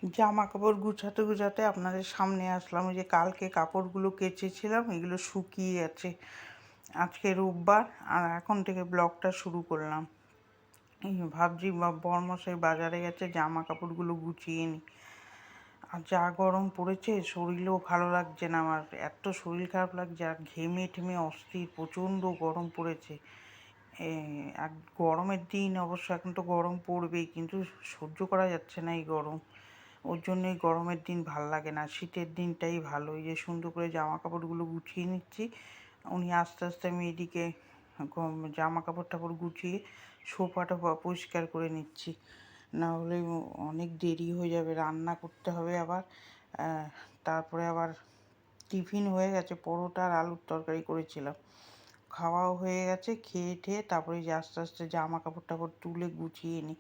জামা কাপড় গুছাতে গুছাতে আপনাদের সামনে আসলাম। ওই যে কালকে কাপড়গুলো কেচেছিলাম, এগুলো শুকিয়ে গেছে। আজকে রোববার, আর এখন থেকে ব্লগটা শুরু করলাম। এই ভাবছি বরমশাই বাজারে গেছে, জামা কাপড়গুলো গুছিয়ে নিই। আর যা গরম পড়েছে, শরীরও ভালো লাগছে না আমার, এত শরীর খারাপ লাগছে, আর ঘেমে ঠেমে অস্থির, প্রচণ্ড গরম পড়েছে। আর গরমের দিন অবশ্য, এখন তো গরম পড়বেই, কিন্তু সহ্য করা যাচ্ছে না এই গরম। ওর জন্যই গরমের দিন ভাল লাগে না, শীতের দিনটাই ভালো। এই যে সুন্দর করে জামা কাপড়গুলো গুছিয়ে নিচ্ছি, উনি আস্তে আস্তে, আমি এদিকে জামা কাপড় টাপড় গুছিয়ে সোফাটা পরিষ্কার করে নিচ্ছি, না হলে অনেক দেরি হয়ে যাবে, রান্না করতে হবে আবার। তারপরে আবার টিফিন হয়ে গেছে, পরোটা আর আলুর তরকারি করেছিলাম, খাওয়াও হয়ে গেছে। খেয়ে ঠেয়ে তারপরে যে আস্তে আস্তে জামা কাপড় টাপড় তুলে গুছিয়ে নিই,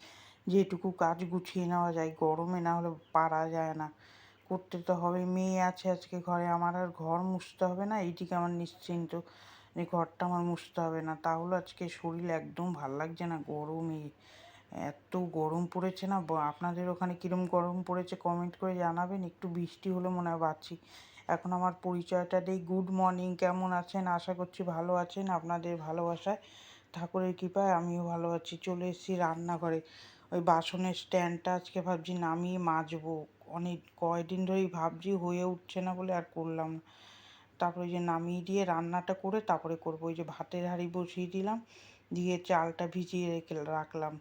যেটুকু কাজ গুছিয়ে নেওয়া যায়, গরমে না হলে পারা যায় না, করতে তো হবে। মেয়ে আছে আজকে ঘরে, আমার আর ঘর মুছতে হবে না, এইদিকে আমার নিশ্চিন্ত, যে ঘরটা আমার মুছতে হবে না। তাহলে আজকে শরীর একদম ভাল লাগছে না গরমে, এত গরম পড়েছে না। আপনাদের ওখানে কীরকম গরম পড়েছে কমেন্ট করে জানাবেন। একটু বৃষ্টি হলে মনে হয় বাঁচি। এখন আমার পরিচয়টা দেই। গুড মর্নিং, কেমন আছেন? আশা করছি ভালো আছেন। আপনাদের ভালোবাসায়, ঠাকুরের কৃপায় আমিও ভালো আছি। চলে এসেছি রান্নাঘরে। ওই বাসনের স্ট্যান্ডটা আজকে ভাবছি নামিয়ে মাজবো, অনেক কয়দিন ধরেই ভাবছি, হয়ে উঠছে না বলে আর করলাম না। তারপরে যে নামিয়ে দিয়ে রান্নাটা করে তারপরে করবো। ওই যে ভাতের হাঁড়ি বসিয়ে দিলাম, দিয়ে চালটা ভিজিয়ে রাখলাম,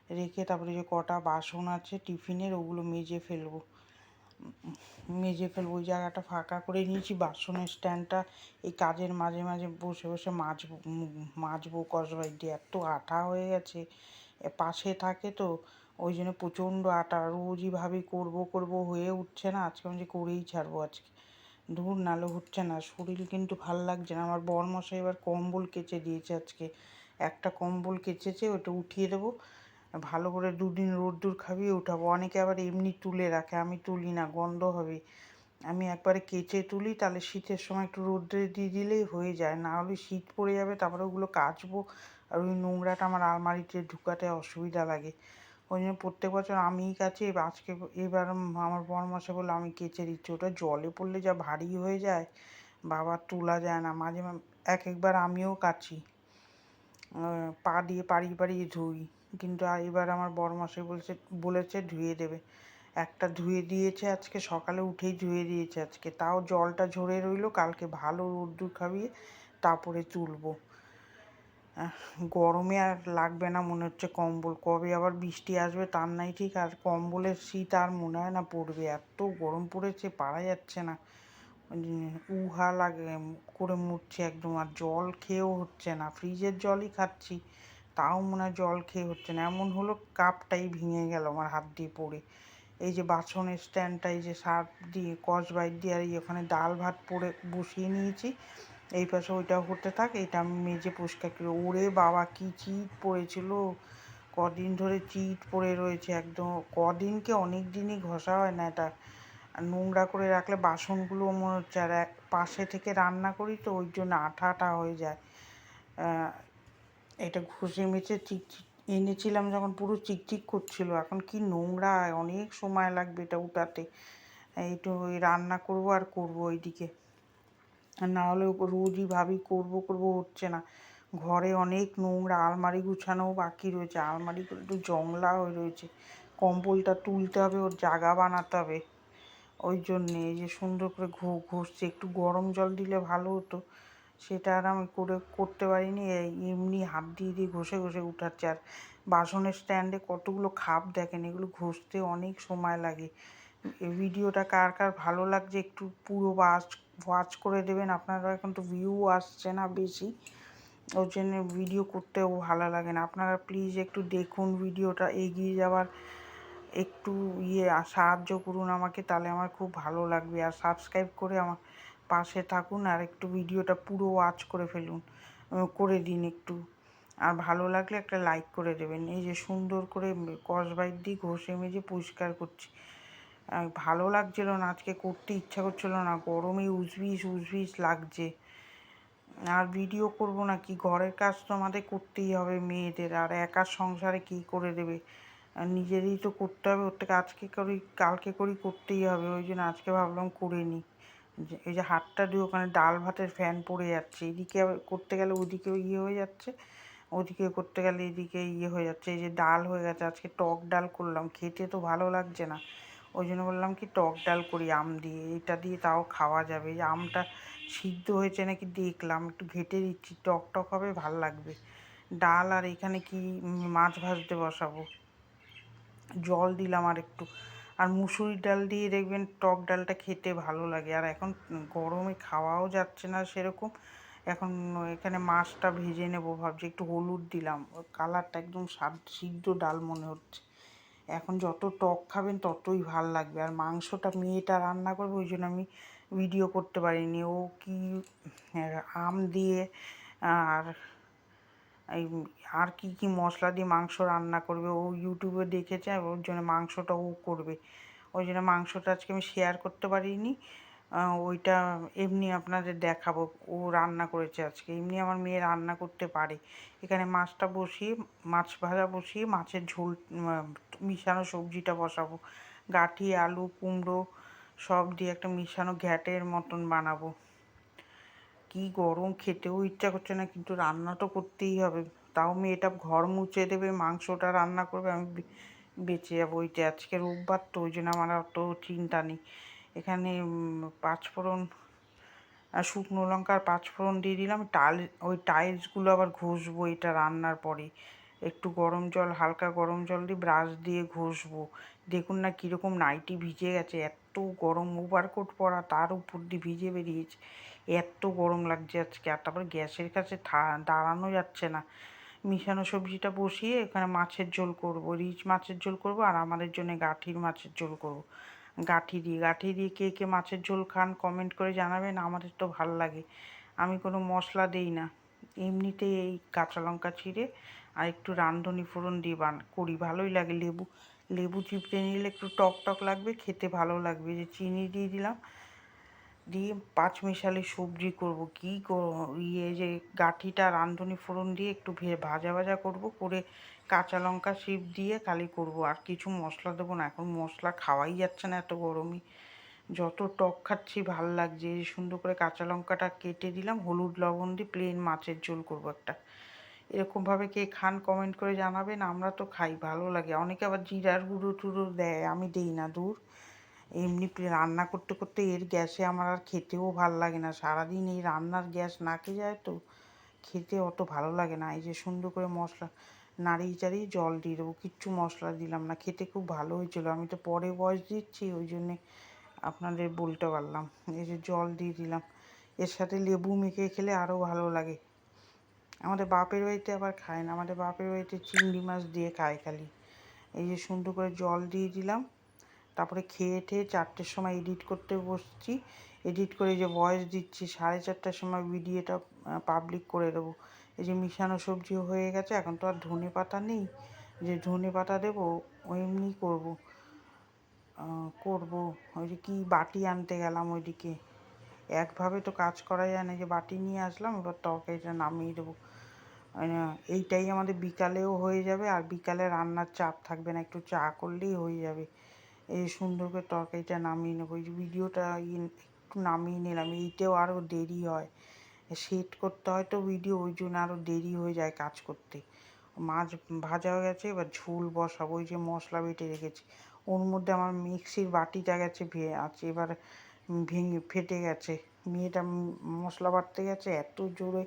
রেখে তারপরে যে কটা বাসন আছে টিফিনের, ওগুলো মেজে ফেলবো। ওই জায়গাটা ফাঁকা করে নিয়েছি, বাসনের স্ট্যান্ডটা এই কাজের মাঝে মাঝে বসে বসে মাজবো কসবাই দিয়ে, এত আঠা হয়ে গেছে। পাশে থাকে তো, ওই জন্য প্রচণ্ড আটা, রোজই ভাবি করবো হয়ে উঠছে না। আজকে আমি যে করেই ছাড়বো আজকে, ধুর, নালে হচ্ছে না। শরীর কিন্তু ভাল লাগছে না। আমার বরমশাই এবার কম্বল কেচে দিয়েছে আজকে, একটা কম্বল কেচেছে, ওটা উঠিয়ে দেবো। ভালো করে দুদিন রোদ্দুর খাবিয়ে উঠাবো। অনেকে আবার এমনি তুলে রাখে, আমি তুলি না, গন্ধ হবে। আমি একবারে কেচে তুলি, তাহলে শীতের সময় একটু রোদ্রে দিয়ে দিলেই হয়ে যায়, না হলে শীত পড়ে যাবে, তারপরে ওগুলো কাচবো, আর ওই নোংরাটা আমার আলমারিতে ঢুকাতে অসুবিধা লাগে। ওই জন্য প্রত্যেক বছর আমিই কাচি। এবার আমার বরমশাই বললো আমি কেচে দিচ্ছি। ওটা জলে পড়লে যা ভারী হয়ে যায়, বাবা, তোলা যায় না। মাঝে একবার আমিও কাচি, পা দিয়ে পাড়িয়ে ধুই, কিন্তু এবার আমার বরমশাই বলেছে ধুয়ে দেবে। একটা ধুয়ে দিয়েছে আজকে, সকালে উঠেই ধুয়ে দিয়েছে আজকে, তাও জলটা ঝরে রইলো, কালকে ভালো রোদ্দুর খাবিয়ে তারপরে তুলবো। গরমে আর লাগবে না মনে হচ্ছে কম্বল, কবে আবার বৃষ্টি আসবে তার নাই ঠিক, আর কম্বলের শীত আর মনে হয় না পড়বে, এত গরম পড়েছে, পারা যাচ্ছে না। উহা লাগে করে মরছে একদম, আর জল খেয়েও হচ্ছে না, ফ্রিজের জলই খাচ্ছি, তাও মনে হয় জল খেয়ে হচ্ছে না। এমন হলো কাপটাই ভেঙে গেল আমার হাত দিয়ে পড়ে। এই যে বাসনের স্ট্যান্ডটা, এই যে সার্ফ দিয়ে কসবাইট দিয়ে, আর ওখানে ডাল ভাত পড়ে বসিয়ে নিয়েছি, এই পাশে ওইটা হতে থাক, এটা আমি মেজে পরিষ্কার করি। ওরে বাবা, কি চিট পড়েছিল, কদিন ধরে চিট পড়ে রয়েছে একদম, কদিনকে অনেক দিনই ঘষা হয় না এটা। আর নোংরা করে রাখলে বাসনগুলো মনে হচ্ছে, আর এক পাশে থেকে রান্না করি তো, ওই জন্য আঠা আঠা হয়ে যায়। এটা ঘষে মেজে এনেছিলাম যখন, পুরো চিকচিক করছিল, এখন কি নোংরা, অনেক সময় লাগবে এটা উঠাতে। একটু ওই রান্না করবো আর করবো ওইদিকে, আর না হলে রোজই ভাবি করবো হচ্ছে না। ঘরে অনেক নোংরা, আলমারি গুছানোও বাকি রয়েছে, আলমারিগুলো একটু জংলা হয়ে রয়েছে, কম্বলটা তুলতে হবে, ওর জায়গা বানাতে হবে। ওই জন্যে এই যে সুন্দর করে ঘষছে, একটু গরম জল দিলে ভালো হতো, সেটা আর আমি করতে পারিনি। এমনি হাত দিয়ে ঘষে ঘষে উঠাচ্ছে। আর বাসনের স্ট্যান্ডে কতগুলো খাপ দেখেন, এগুলো ঘষতে অনেক সময় লাগে। এই ভিডিওটা কার কার ভালো লাগছে একটু পুরো ওয়াচ করে দেবেন। আপনারা এখন তো ভিউ আসছে না বেশি, ওই জন্য ভিডিও করতেও ভালো লাগে না। আপনারা প্লিজ একটু দেখুন ভিডিওটা, এগিয়ে যাওয়ার একটু সাহায্য করুন আমাকে, তাহলে আমার খুব ভালো লাগবে। আর সাবস্ক্রাইব করে আমার পাশে থাকুন, আর একটু ভিডিওটা পুরো ওয়াচ করে দিন একটু, আর ভালো লাগলে একটা লাইক করে দেবেন। এই যে সুন্দর করে কসবাইট দিয়ে ঘষে মেজে পরিষ্কার করছি, ভালো লাগছিল না আজকে, করতে ইচ্ছা করছিল না, গরমে উসবিস লাগছে। আর ভিডিও করব না কি, ঘরের কাজ তো আমাদের করতেই হবে মেয়েদের, আর একার সংসারে কী করে দেবে, আর নিজেরই তো করতে হবে, ওর থেকে আজকে করি কালকে করি করতেই হবে, ওই জন্য আজকে ভাবলাম করে নিই। এই যে হাতটা দিয়ে ওখানে ডাল ভাতের ফ্যান পড়ে যাচ্ছে, এদিকে করতে গেলে ওদিকেও ইয়ে হয়ে যাচ্ছে, ওদিকে করতে গেলে এদিকে ইয়ে হয়ে যাচ্ছে। এই যে ডাল হয়ে গেছে, আজকে টক ডাল করলাম, খেতে তো ভালো লাগছে না, ওই জন্য বললাম কি টক ডাল করি আম দিয়ে, এটা দিয়ে তাও খাওয়া যাবে। এই যে আমটা সিদ্ধ হয়েছে নাকি দেখলাম, একটু ঘেটে দিচ্ছি, টক টক হবে, ভাল লাগবে। ডাল আর এখানে কি মাছ ভাজতে বসাবো, জল দিলাম আর একটু। আর মুসুরির ডাল দিয়ে দেখবেন টক ডালটা খেতে ভালো লাগে। আর এখন গরমে খাওয়াও যাচ্ছে না সেরকম, এখন এখানে মাছটা ভেজে নেব ভাবছি, একটু হলুদ দিলাম, কালারটা একদম সিদ্ধ ডাল মনে হচ্ছে। এখন যত টক খাবেন ততই ভাল লাগবে। আর মাংসটা মেয়েটা রান্না করবে, ওই জন্য আমি ভিডিও করতে পারিনি। ও কি আম দিয়ে আর এই আর কি কি মশলা দিয়ে মাংস রান্না করবে, ও ইউটিউবে দেখেছে, ওর জন্য মাংসটা ও করবে, ওই জন্য মাংসটা আজকে আমি শেয়ার করতে পারিনি। ওইটা এমনি আপনাদের দেখাবো, ও রান্না করেছে আজকে। এমনি আমার মেয়ে রান্না করতে পারে। এখানে মাছটা বসিয়ে, মাছ ভাজা বসিয়ে, মাছের ঝোল মিশানো সবজিটা বসাবো, গাঁঠি আলু কুমড়ো সব দিয়ে একটা মিশানো ঘ্যাটের মতন বানাবো। কি গরম, খেতেও ইচ্ছা করছে না, কিন্তু রান্না তো করতেই হবে। তাও মেয়েটা ঘর মুছে দেবে, মাংসটা রান্না করবে, আমি বেঁচে যাবো। ওইটা আজকে রোববার তো, ওই জন্য আমার অত চিন্তা নেই। এখানে পাঁচফোড়ন আর শুকনো লঙ্কা আর পাঁচফোড়ন দিয়ে দিলাম। ওই টাইলসগুলো আবার ঘষবো এটা রান্নার পরে, একটু গরম জল, হালকা গরম জল দিয়ে ব্রাশ দিয়ে ঘষবো। দেখুন না কীরকম নাইটি ভিজে গেছে, এত গরম, ওভারকোট পরা তার উপর দিয়ে ভিজে বেরিয়েছে, এত গরম লাগছে আজকে। আর তারপরে গ্যাসের কাছে দাঁড়ানো যাচ্ছে না। মিশানো সবজিটা বসিয়ে এখানে মাছের ঝোল করব, রিচ মাছের ঝোল করব, আর আমাদের জন্য গাঁঠির মাছের ঝোল করব। গাঁঠি দিয়ে কে কে মাছের ঝোল খান কমেন্ট করে জানাবেন। আমাদের তো ভাল লাগে, আমি কোনো মশলা দিই না, এমনিতেই এই কাঁচা লঙ্কা চিড়ে আর একটু রাঁধুনি ফোড়ন দিয়ে করি, ভালোই লাগে। লেবু চিপড়ে নিলে একটু টক টক লাগবে, খেতে ভালো লাগবে। যে চিনি দিয়ে দিলাম, দিয়ে পাঁচমিশালি সবজি করব, কি ইয়ে যে গাঁঠিটা রাঁধুনি ফোড়ন দিয়ে একটু ভাজা ভাজা করব, করে কাঁচা লঙ্কা শিপ দিয়ে খালি করব, আর কিছু মশলা দেবো না। এখন মশলা খাওয়াই যাচ্ছে না এত গরমে, যত টক খাচ্ছি ভাল লাগছে। সুন্দর করে কাঁচা লঙ্কাটা কেটে দিলাম, হলুদ লবণ দিয়ে প্লেন মাছের ঝোল করব একটা। এরকমভাবে কে খান কমেন্ট করে জানাবেন। আমরা তো খাই, ভালো লাগে। অনেকে আবার জিরার গুঁড়ো টুড়ো দেয়, আমি দিই না, দূর। এমনি রান্না করতে করতে এর গ্যাসে আমার আর খেতেও ভাল লাগে না, সারাদিন এই রান্নার গ্যাস নাকে যায় তো, খেতে অত ভালো লাগে না। এই যে সুন্দর করে মশলা নাড়িয়ে চাড়িয়ে জল দিয়ে দেবো, কিচ্ছু মশলা দিলাম না, খেতে খুব ভালো হয়েছিল। আমি তো পরে ভয়েস দিচ্ছি, ওই জন্যে আপনাদের বলতে পারলাম। এই যে জল দিয়ে দিলাম, এর সাথে লেবু মেখে খেলে আরও ভালো লাগে। আমাদের বাপের বাড়িতে আবার খায় না, আমাদের বাপের বাড়িতে চিংড়ি মাছ দিয়ে খায় খালি। এই যে সুন্দর করে জল দিয়ে দিলাম, তারপরে খেয়ে টেয়ে 4টের সময় এডিট করতে বসছি। এডিট করে যে ভয়েস দিচ্ছি, 4:30টার সময় ভিডিওটা পাবলিক করে দেবো। এই যে মিশানো সবজি হয়ে গেছে, এখন তো আর ধনে পাতা নেই যে ধনে পাতা দেবো, এমনি করবো। ওই যে কি বাটি আনতে গেলাম ওইদিকে, একভাবে তো কাজ করা যায় না, যে বাটি নিয়ে আসলাম, এবার তরকারিটা নামিয়ে দেবো। এইটাই আমাদের বিকালেও হয়ে যাবে, আর বিকালে রান্নার চাপ থাকবে না, একটু চা করলেই হয়ে যাবে। এই সুন্দর করে তরকারিটা নামিয়ে নেবো। এই যে ভিডিওটা একটু নামিয়ে নিলাম, এইটাও আরও দেরি হয়, সেট করতে হয় তো ভিডিও, ওই জন্য আরও দেরি হয়ে যায় কাজ করতে। মাছ ভাজা হয়ে গেছে, এবার ঝোল বসাবো। ওই যে মশলা বেটে রেখেছি, ওর মধ্যে আমার মিক্সির বাটিটা গেছে আছে, এবার ভেঙে ফেটে গেছে। মেয়েটা মশলা বাটতে গেছে, এত জোরে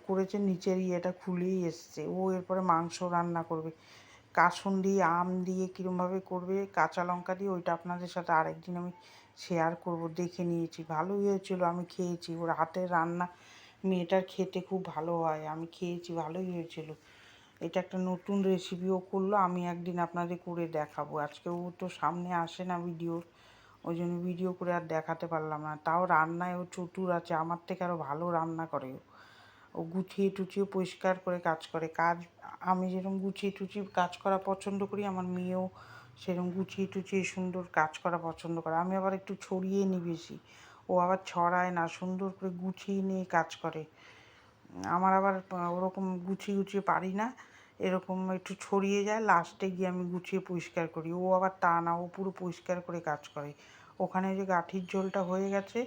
করেছে, নিচের ইয়েটা খুলেই এসছে। ও এরপরে মাংস রান্না করবে, কাসুন্দি আম দিয়ে কীরমভাবে করবে, কাঁচা লঙ্কা দিয়ে, ওইটা আপনাদের সাথে আরেকদিন আমি শেয়ার করব। দেখে নিয়েছি, ভালোই হয়েছিল, আমি খেয়েছি। ওর হাতের রান্না মেয়েটার খেতে খুব ভালো হয়, আমি খেয়েছি, ভালোই হয়েছিল। এটা একটা নতুন রেসিপিও করলো, আমি একদিন আপনাদের করে দেখাবো। আজকে ও তো সামনে আসে না ভিডিওর, ওই জন্য ভিডিও করে আর দেখাতে পারলাম না। তাও রান্নায় ও চতুর আছে, আমার থেকে আরও ভালো রান্না করে ও। ও গুছিয়ে টুছিয়ে পরিষ্কার করে কাজ করে। আমি যেরকম গুছিয়ে টুছিয়ে কাজ করা পছন্দ করি, আমার মেয়েও সেরকম গুছিয়ে টুছিয়ে সুন্দর কাজ করা পছন্দ করে। আমি আবার একটু ছড়িয়ে নিই বেশি, ও আবার ছড়ায় না, সুন্দর করে গুছিয়ে নিয়ে কাজ করে। আমার আবার ওরকম গুছিয়ে গুছিয়ে পারি না, এরকম একটু ছড়িয়ে যায়, লাস্টে গিয়ে আমি গুছিয়ে পরিষ্কার করি। ও আবার তা না, ও পুরো পরিষ্কার করে কাজ করে। ওখানে যে গাঠির ঝোলটা হয়ে গেছে,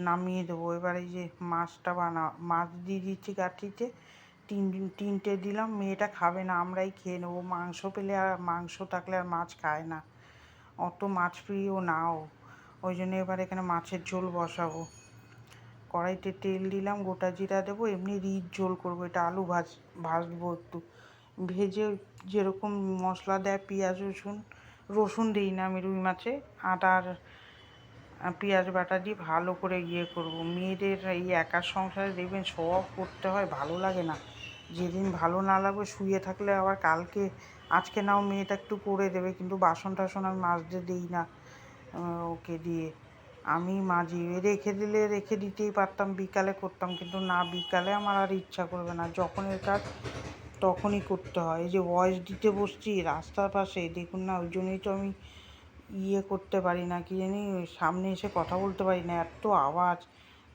নামিয়ে দেবো। এবারে যে মাছটা মাছ দিয়ে দিচ্ছি গাঠিতে, তিনটে দিলাম। মেয়েটা খাবে না, আমরাই খেয়ে নেবো। মাংস পেলে আর মাংস থাকলে আর মাছ খায় না, অত মাছ প্রিয় নাও। ওই জন্য এবার এখানে মাছের ঝোল বসাবো। কড়াইতে তেল দিলাম, গোটা জিরা দেবো, এমনি রিচ ঝোল করবো। এটা আলু ভাজবো একটু ভেজে, যেরকম মশলা দেয় পেঁয়াজ রসুন দিই না আমি রুই মাছে, আদা আর পেঁয়াজ বাটা দিয়ে ভালো করে করবো। মেয়েদের এই একার সংসারে দেখবেন সব করতে হয়, ভালো লাগে না। যেদিন ভালো না লাগবে শুয়ে থাকলে আবার আজকে নাও মেয়েটা একটু করে দেবে, কিন্তু বাসন টাসন আমি মাজতে দিই না ওকে দিয়ে, আমি মাঝি। রেখে দিতেই পারতাম, বিকালে করতাম, কিন্তু না, বিকালে আমার আর ইচ্ছা করবে না। যখনের কাজ তখনই করতে হয়। এই যে ভয়েস দিতে বসছি রাস্তার পাশে, দেখুন না, ওই জন্যই তো আমি করতে পারি না, কি জানি, সামনে এসে কথা বলতে পারি না, এত আওয়াজ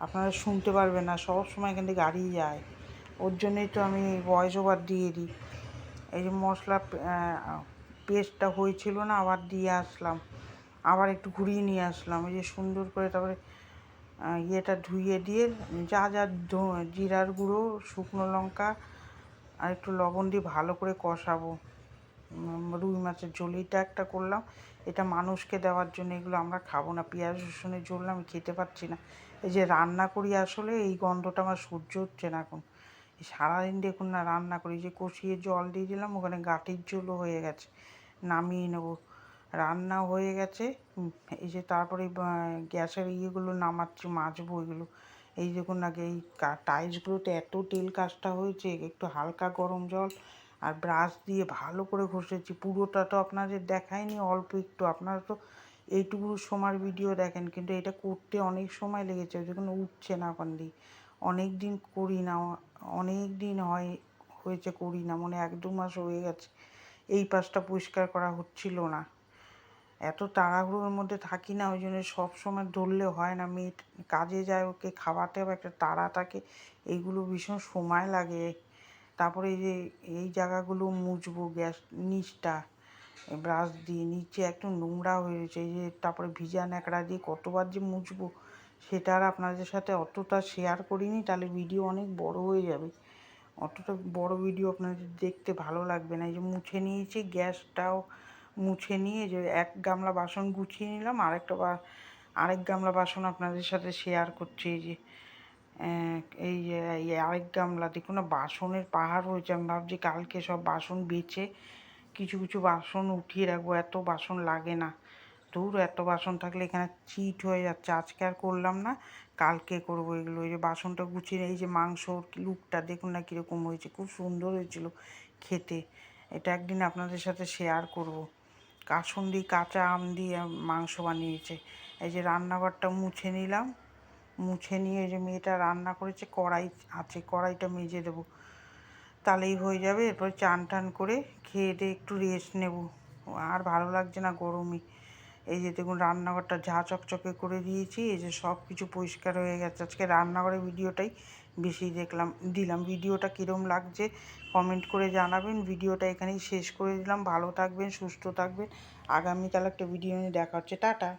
আপনারা শুনতে পারবেন না, সব সময় এখান থেকে গাড়ি যায়। ওর জন্যই তো আমি ভয়েস ওভার দিয়ে দিই। এই যে মশলা পেস্টটা হয়েছিল না, আবার দিয়ে আসলাম, আবার একটু ঘুরিয়ে নিয়ে আসলাম। এই যে সুন্দর করে তারপরে ধুয়ে দিয়ে যা জিরার গুঁড়ো, শুকনো লঙ্কা আর একটু লবণ দিয়ে ভালো করে কষাবো। রুই মাছের ঝোল এটা একটা করলাম, এটা মানুষকে দেওয়ার জন্য, এগুলো আমরা খাবো না। পেঁয়াজ রসুনের ঝোল আমি খেতে পারছি না। এই যে রান্না করি, আসলে এই গন্ধটা আমার সহ্য হচ্ছে না এখন। সারাদিন দেখুন না রান্না করি, যে কষিয়ে জল দিয়ে দিলাম, ওখানে গাঠির ঝোলও হয়ে গেছে, নামিয়ে নেবো। রান্না হয়ে গেছে। এই যে তারপরে গ্যাসের নামাচ্ছি, মাজবো এগুলো। এই দেখুন না, এই টাইলসগুলোতে এত তেল কাজটা হয়েছে, একটু হালকা গরম জল আর ব্রাশ দিয়ে ভালো করে ঘষেছি। পুরোটা তো আপনাদের দেখায়নি, অল্প একটু। আপনারা তো এইটুকু সময়ের ভিডিও দেখেন, কিন্তু এটা করতে অনেক সময় লেগেছে, ওই জন্য উঠছে না ওখান দিয়ে। অনেক দিন করি না, অনেক দিন হয়েছে করি না, মনে 1-2 মাস হয়ে গেছে। এই পাশটা পরিষ্কার করা হচ্ছিল না, এত তাড়াহুড়োর মধ্যে থাকি না, ওই জন্য সব সময় ধরলে হয় না। মেয়ে কাজে যায়, ওকে খাওয়াতে হবে, একটা তাড়া থাকে, এইগুলো ভীষণ সময় লাগে। তারপরে এই জায়গাগুলো মুছবো, গ্যাস নিচটা ব্রাশ দিয়ে, নিচে একটু নোংরা হয়েছে। এই যে তারপরে ভিজা ন্যাকড়া দিয়ে কতবার যে মুছবো, সেটা আর আপনাদের সাথে অতটা শেয়ার করিনি, তাহলে ভিডিও অনেক বড় হয়ে যাবে। অতটা বড় ভিডিও আপনাদের দেখতে ভালো লাগবে না। এই যে মুছে নিয়েছি, গ্যাসটাও মুছে নিয়ে যে এক গামলা বাসন গুছিয়ে নিলাম, আরেক গামলা বাসন আপনাদের সাথে শেয়ার করছি। এই যে আরেক গামলা, দেখুন না, বাসনের পাহাড় হয়েছে। আমি ভাবছি কালকে সব বাসন বেছে কিছু কিছু বাসন উঠিয়ে রাখবো, এত বাসন লাগে না। ধুর, এত বাসন থাকলে এখানে চিট হয়ে যাচ্ছে। আজকে আর করলাম না, কালকে করবো এগুলো। এই যে বাসনটা গুছিয়ে, এই যে মাংসর লুকটা দেখুন না কীরকম হয়েছে, খুব সুন্দর হয়েছিল খেতে। এটা একদিন আপনাদের সাথে শেয়ার করব। কাসুন্দি কাঁচা আম দিয়ে মাংস বানিয়েছে। এই যে রান্নাঘরটা মুছে নিলাম, মুছে নিয়ে এই যে মেয়েটা রান্না করেছে, কড়াই আছে, কড়াইটা মেজে দেবো, তাহলেই হয়ে যাবে। এরপর চান টান করে খেয়ে দিয়ে একটু রেস্ট নেব, আর ভালো লাগছে না গরমে। এই যে দেখুন রান্নাঘরটা ঝাঁ চকচকে করে দিয়েছি, এই যে সব কিছু পরিষ্কার হয়ে গেছে। আজকে রান্নাঘরের ভিডিওটাই বেশি দিলাম। ভিডিওটা কীরকম লাগছে কমেন্ট করে জানাবেন। ভিডিওটা এখানেই শেষ করে দিলাম। ভালো থাকবেন, সুস্থ থাকবেন। আগামীকাল একটা ভিডিও নিয়ে দেখা হচ্ছে। টাটা।